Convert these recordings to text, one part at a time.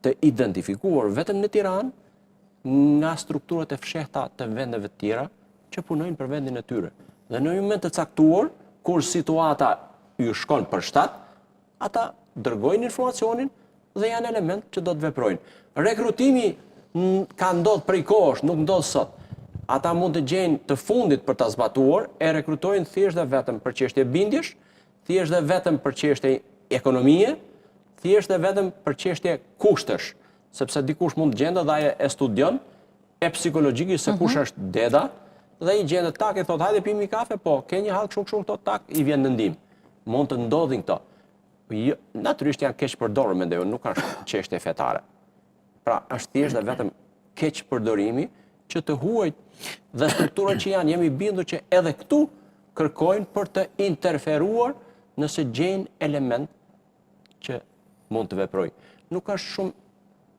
të identifikuar vetëm në Tiranë nga strukturat e fshehta të vendeve të tjera që punojnë për vendin e tyre. Dhe në një moment të caktuar, kur situata ju shkon për shtat, ata dërgojnë informacionin dhe janë element që do të veprojnë. Rekrutimi ka ndodhur prej kohësh, nuk ndodh sot. Ata mund të gjejnë të fundit për ta zbatuar, e rekrutojnë thjesht dhe vetëm për çështje bindjesh, thjesht dhe vetëm për çështje ekonomie, thjesht dhe vetëm për çështje kushtesh, sepse dikush mund të gjendë dhe ajo e studion, e psikologjikisht se kush është deda, dhe i gjendet tak e thot, hajde pimi kafe, po, ke një hallë kështu këto tak, i vjen në ndim. Mund të ndodhin këto. Natyrisht janë keq përdorur, mendoj, nuk është çështje fetare. Pra, është thjesht dhe vetëm keq përdorimi që të huajt dhe strukturat që janë, jemi bindur që edhe këtu kërkojnë për të interferuar nëse gjejnë element që mund të veprojnë. Nuk është shumë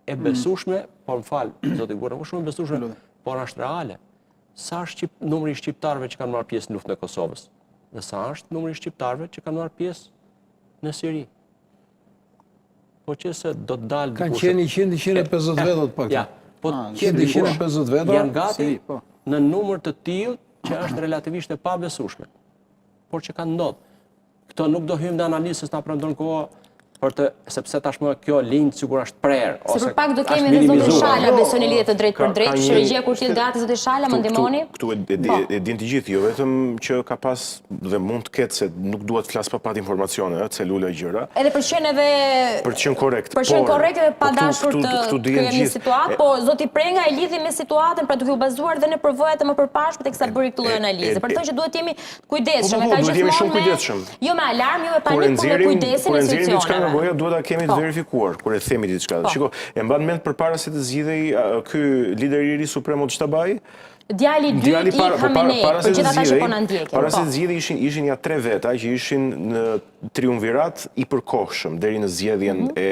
e besueshme, por më fal, zoti Gurra, nuk është shumë e besueshme, por është reale. Sa është numri i shqiptarëve që kanë marrë pjesë në luftën e Kosovës? Dhe sa është numri i shqiptarëve që kanë marrë pjesë në Siri? Po që se do të dalë kanë qenë 100-150 vetot pak. Ja, po 100-150 vetot janë gati në numër të tillë që është relativisht e pabesueshme. Por që kanë ndodhur. Këto nuk do hyjmë në analizë se na prandon kohë sepse tashmë kjo linjë sigur është prerë. Se për pak do kemi edhe zotin Shala besoni lidhje të drejtë për drejtë, shërgjia kur qilë gati zoti Shala, më ndihmoni? Këtu e din të gjithë, jo vetëm që ka pas dhe mund të ketë se nuk duhet të flas pa pat informacione, celula e gjëra. Edhe për qenë edhe për qenë korrekt. Për qenë korrekt edhe pa dashur të kryejmë një situatë, po zoti Prenga e lidhi me situatën pra duke u bazuar dhe në përvojat e më përpashme teksa bëri këtë lloj analize. Për të që duhet jemi kujdesshëm, ka gjithmonë jo me alarm, jo me panik, por me kujdesin e institucioneve. Nevoja duhet ta kemi të verifikuar kur e themi diçka. Shiko, e mban mend përpara se të zgjidhej ky lider i ri suprem Mustabai, djali i dytë i Khamenei, për gjithë ata që po na ndjekin. Para se zgjidhej ishin ja 3 veta që ishin në triumvirat i përkohshëm deri në zgjedhjen e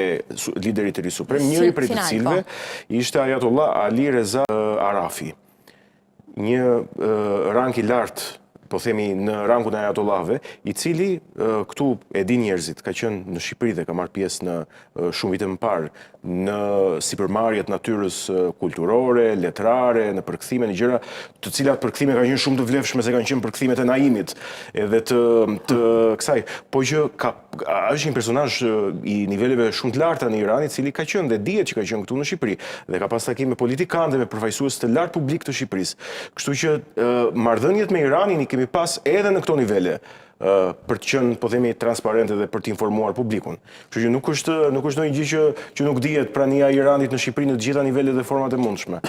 liderit të ri suprem, njëri prej të cilëve ishte Ayatollah Ali Reza Arafi. Një rang i lartë, po themi në rangun e Ayatollahëve, i cili këtu e din njerëzit, ka qenë në Shqipëri dhe ka marrë pjesë në shumë vite më parë në sipërmarrjet natyrës kulturore, letrare, në përkthime në gjëra, të cilat përkthime kanë qenë shumë të vlefshme se kanë qenë përkthimet e Naimit edhe të kësaj, po që është një personazh i niveleve shumë të larta në Iran, i cili ka qenë dhe dihet që ka qenë këtu në Shqipëri dhe ka pas takime me politikanë dhe me përfaqësues të lartë publik të Shqipërisë. Kështu që marrëdhëniet me Iranin i kemi pas edhe në këto nivele për të qenë, po themi, transparente dhe për të informuar publikun. Kështu që nuk është ndonjë gjë që nuk dihet prania e Iranit në Shqipëri në të gjitha nivelet dhe format e mundshme.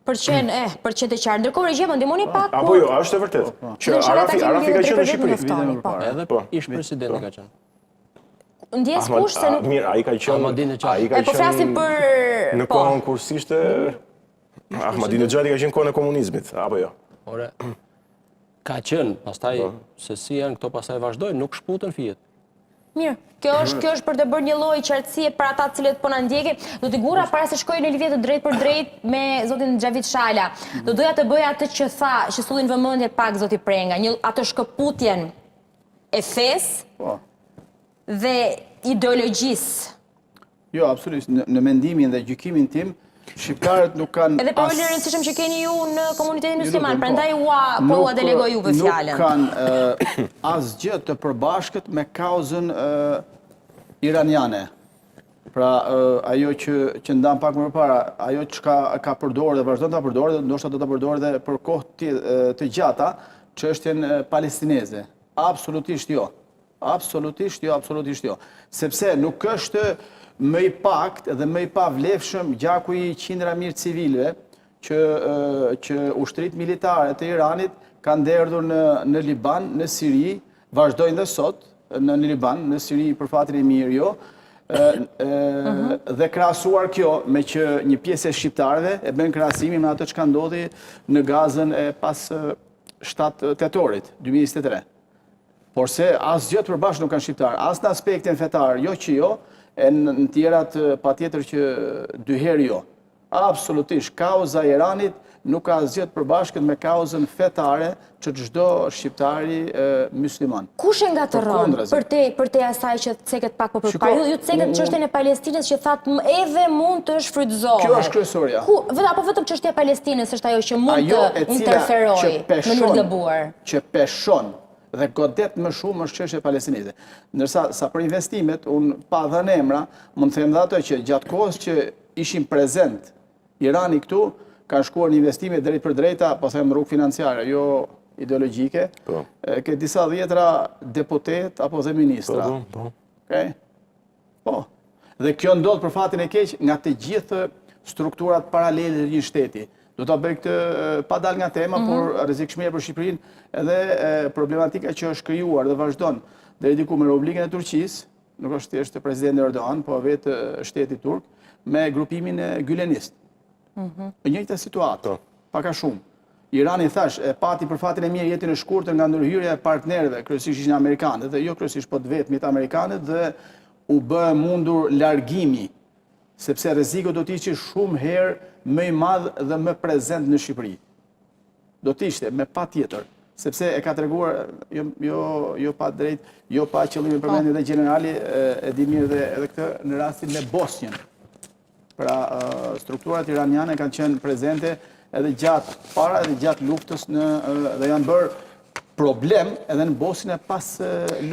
Për qenë të qartë. Ndërkohë regjia më ndihmoni pak. Apo jo, është e vërtetë. Që Arafi ka qenë në Shqipëri. Edhe ish presidenti ka qenë. Ndjes kush se nuk... Mirë, ai ka qenë... Po flasim për... Në kohën kur ishte... Ahmadinejadi ka qenë kohën e komunizmit, apo jo? Ore, ka qenë, pastaj se si janë këto pastaj vazhdojnë, nuk shputën fijet. Mirë, kjo është për të bërë një lloj qartësie për ata të cilët po na ndjekin. Zoti Gurra, para se shkoj në lidhje të drejtë për drejtë me zotin Xhavit Shala, do doja të bëja atë që tha, që sullin vëmendje pak zoti Prenga, atë shkëputjen e fesë dhe ideologjisë. Jo, absolutisht, në mendimin dhe gjykimin tim, shqiptarët nuk kanë... Edhe për e rëndësishëm që keni ju në komunitetin musliman, prandaj ua delegoj juve fjalën. Nuk kanë asgjë të përbashkët me kauzën iraniane. Pra, ajo që ndan pak më parë, ajo që ka përdorur dhe vazhdon ta përdorë, ndoshta do ta përdorë dhe për kohë të gjata, çështjen palestineze. Absolutisht jo. Absolutisht jo. Sepse nuk është më i pakt dhe më i pavlefshëm gjaku i qindra mijë civilëve që ushtrit militare të Iranit kanë derdhur në Liban, në Siri, vazhdojnë dhe sot në Liban, në Siri për fatin e mirë jo, dhe krahasuar kjo me që një pjesë e shqiptarëve e bën krahasimin me ato që ka ndodhi në Gazën e pas 7 tetorit 2023. Por se asgjë të përbashkët nuk kanë shqiptarë, as në aspektin fetar, jo që jo, e në tjerat pa tjetër që dyherë jo. Absolutisht, kauza e Iranit nuk ka asgjë të përbashkët me kauzën fetare që çdo shqiptari musliman. Kush e ngatëron për te asaj që ceket pak po përpara? Ju ceket çështjen e Palestinës që thatë edhe mund të shfrytëzohet. Kjo është kryesoria. Apo vetëm çështja e Palestinës është ajo që mund të interferojë në mënyrë të gabuar. Që peshon dhe godet më shumë është çështja e Palestinës. Ndërsa sa për investimet, unë pa dhënë emra, mund të them dhe ato që gjatë kohës që ishin prezent Irani këtu, kanë shkuar në investime drejt për drejta, po them rrugë financiare, jo ideologjike, ke disa dhjetra deputet apo dhe ministra. Po. Dhe kjo ndodh për fatin e keq nga të gjithë strukturat paralele të një shteti. Do ta bëj këtë pa dal nga tema, por rrezikshmëria për Shqipërinë edhe problematika që është krijuar dhe vazhdon deri diku me obligën e Turqisë, nuk është thjesht presidenti Erdogan, po vetë shteti turk, me grupimin e Gülenist. E njëjta situatë, pak a shumë. Irani thash, e pati për fatin e mirë jetën e shkurtër nga ndërhyrja e partnerëve, kryesisht ishin amerikanët, dhe jo kryesisht po të vetmit amerikanët, dhe u bë mundur largimi, sepse rreziku do të ishte shumë herë më i madh dhe më prezent në Shqipëri. Do të ishte me patjetër, sepse e ka treguar jo pa drejt, jo pa qëllimin përmendje dhe generali e di mirë edhe këtë në rastin me Bosnjën. Pra, strukturat iraniane kanë qenë prezente edhe gjatë para edhe gjatë luftës dhe janë bërë problem edhe në Bosnjën e pas luftës.